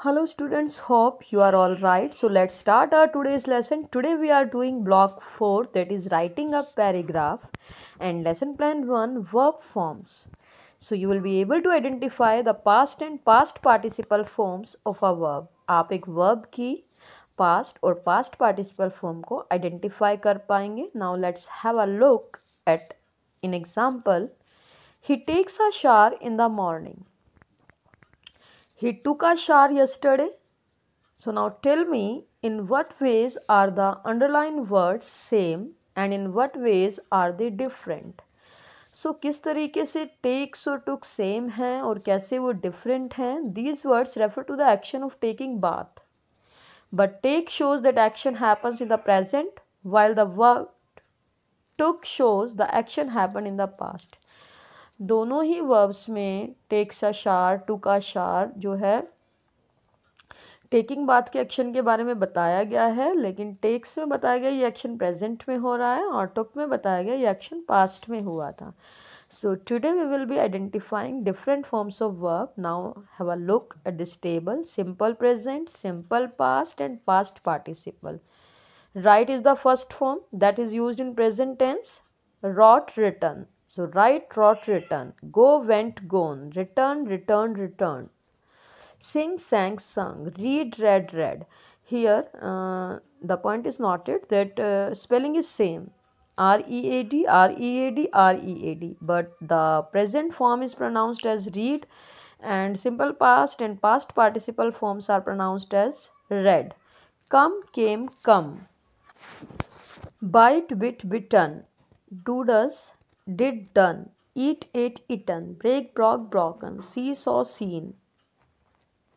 Hello students, hope you are all right. So let's start our today's lesson. Today we are doing block 4, that is writing a paragraph, and lesson plan 1, verb forms. So you will be able to identify the past and past participle forms of a verb. आप एक verb की past और past participle form को identify कर पाएंगे. Now let's have a look at an example. He takes a shower in the morning. He took a shower yesterday. So now tell me, in what ways are the underlined words same and in what ways are they different? So किस तरीके से takes और took same हैं और कैसे वो different हैं? These words refer to the action of taking bath. But take shows that action happens in the present while the word took shows the action happened in the past. दोनों ही verbs में takes a shower, took a shower जो है taking बात के action के बारे में बताया गया है, लेकिन टेक्स में बताया गया ये एक्शन प्रेजेंट में हो रहा है और टुक में बताया गया ये एक्शन पास्ट में हुआ था. So today we will be identifying different forms of verb. Now have a look at this table. Simple present, simple past and past participle. Write is the first form that is used in present tense. wrote, written. So write, wrote, written. Go, went, gone. Return, returned, returned. Sing, sang, sung. Read, read, read. Here the point is noted that spelling is same, read, read, read, but the present form is pronounced as read and simple past and past participle forms are pronounced as read. Come, came, come. Bite, bit, bitten. Do, does, did, done. Eat, ate, eaten. Break, broke, broken. See, saw, seen.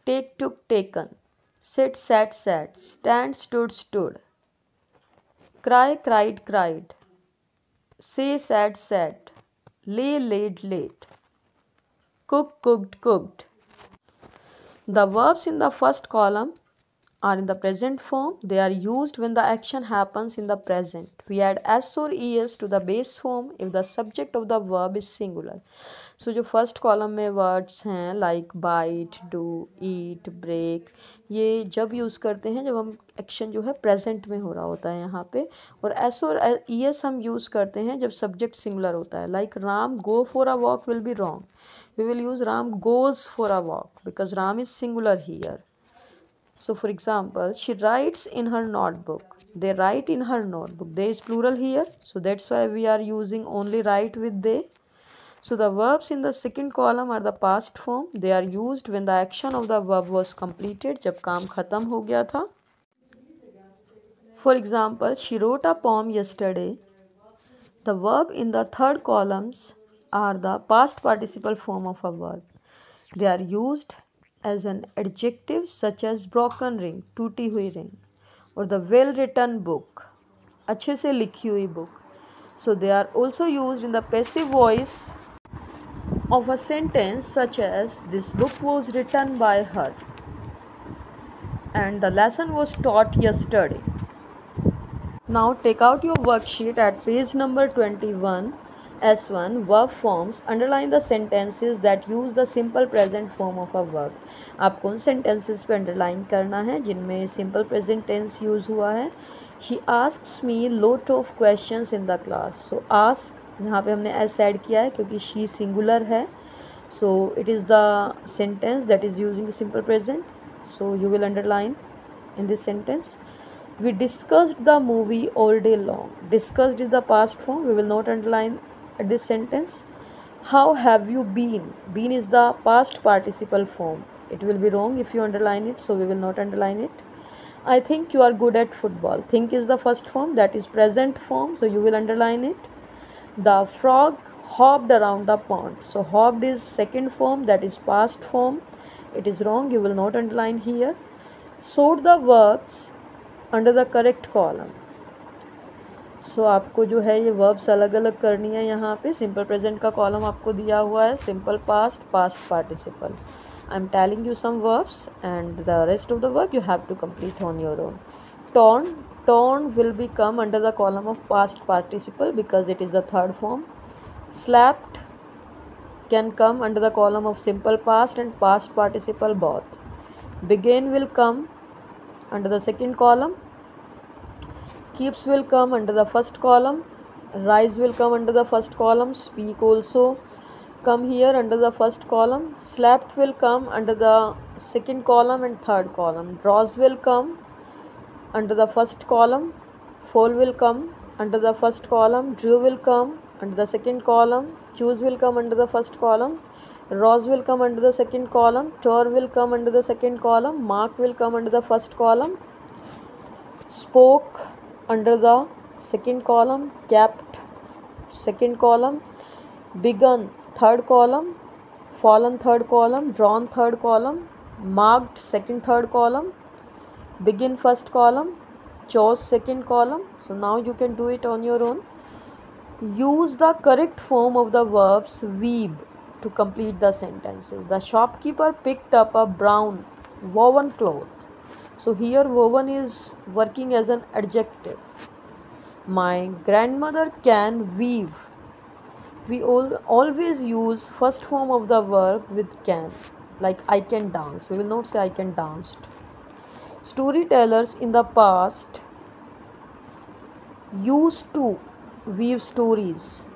Take, took, taken. Sit, sat, sat. Stand, stood, stood. Cry, cried, cried. Say, said, said. Lay, laid, laid. Cook, cooked, cooked. The verbs in the first column are in the present form. They are used when the action happens in the present. We add s or es to the base form if the subject of the verb is singular. So जो first column में words हैं like bite, do, eat, break, ये जब use करते हैं जब हम action जो है प्रेजेंट में हो रहा होता है यहाँ पे, और एस और ई एस हम यूज़ करते हैं जब सब्जेक्ट सिंगुलर होता है. Like Ram go for a walk will be wrong. We will use Ram goes for a walk because Ram is singular here. So for example, she writes in her notebook. They write in her notebook. They is plural here. So that's why we are using only write with they. So the verbs in the second column are the past form. They are used when the action of the verb was completed. जब काम खत्म हो गया था. For example, she wrote a poem yesterday. The verb in the third columns are the past participle form of a verb. They are used as an adjective such as broken ring, टूटी हुई ring, or the well written book, अच्छे से लिखी हुई book. So they are also used in the passive voice of a sentence such as this book was written by her and the lesson was taught yesterday. Now take out your worksheet at page number 21. S1 verb forms. Underline the sentences that use the simple present form of a verb. आपको उन sentences पे underline करना है जिनमें simple present tense use हुआ है. She asks me lot of questions in the class. So ask यहाँ पे हमने s add किया है क्योंकि she singular है. So it is the sentence that is using the simple present. So you will underline in this sentence. We discussed the movie all day long. Discussed is the past form. We will not underline at this sentence. How have you been? Been is the past participle form. It will be wrong if you underline it, so we will not underline it. I think you are good at football. Think is the first form, that is present form, so you will underline it. The frog hopped around the pond. So hopped is second form, that is past form. It is wrong, you will not underline here. Sort the verbs under the correct column. So आपको जो है ये verbs अलग अलग करनी है. यहाँ पे सिंपल प्रेजेंट का कॉलम आपको दिया हुआ है, simple past, past participle. I am telling you some verbs and the rest of the work you have to complete on your own. Torn, torn will be come under the column of past participle because it is the third form. Slapped can come under the column of simple past and past participle both. Begin will come under the second column. Keeps will come under the first column. Rise will come under the first column. Speak also come here under the first column. Slept will come under the second column and third column. Draws will come under the first column. Fall will come under the first column. Drew will come under the second column. Choose will come under the first column. Rose will come under the second column. Tore will come under the second column. Mark will come under the first column. Spoke under the second column. Kept second column. Begun third column. Fallen third column. Drawn third column. Marked second third column. Begin first column. Chose second column. So now you can do it on your own. Use the correct form of the verbs weave to complete the sentences. The shopkeeper picked up a brown woven cloth. So here woven is working as an adjective. My grandmother can weave. We always use first form of the verb with can, like I can dance. We will not say I can danced. Storytellers in the past used to weave stories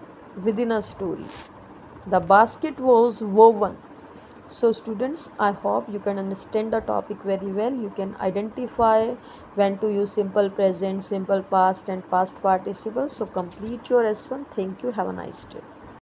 within a story. The basket was woven. So students, I hope you can understand the topic very well. You can identify when to use simple present, simple past and past participle. So complete your S1. Thank you. Have a nice day.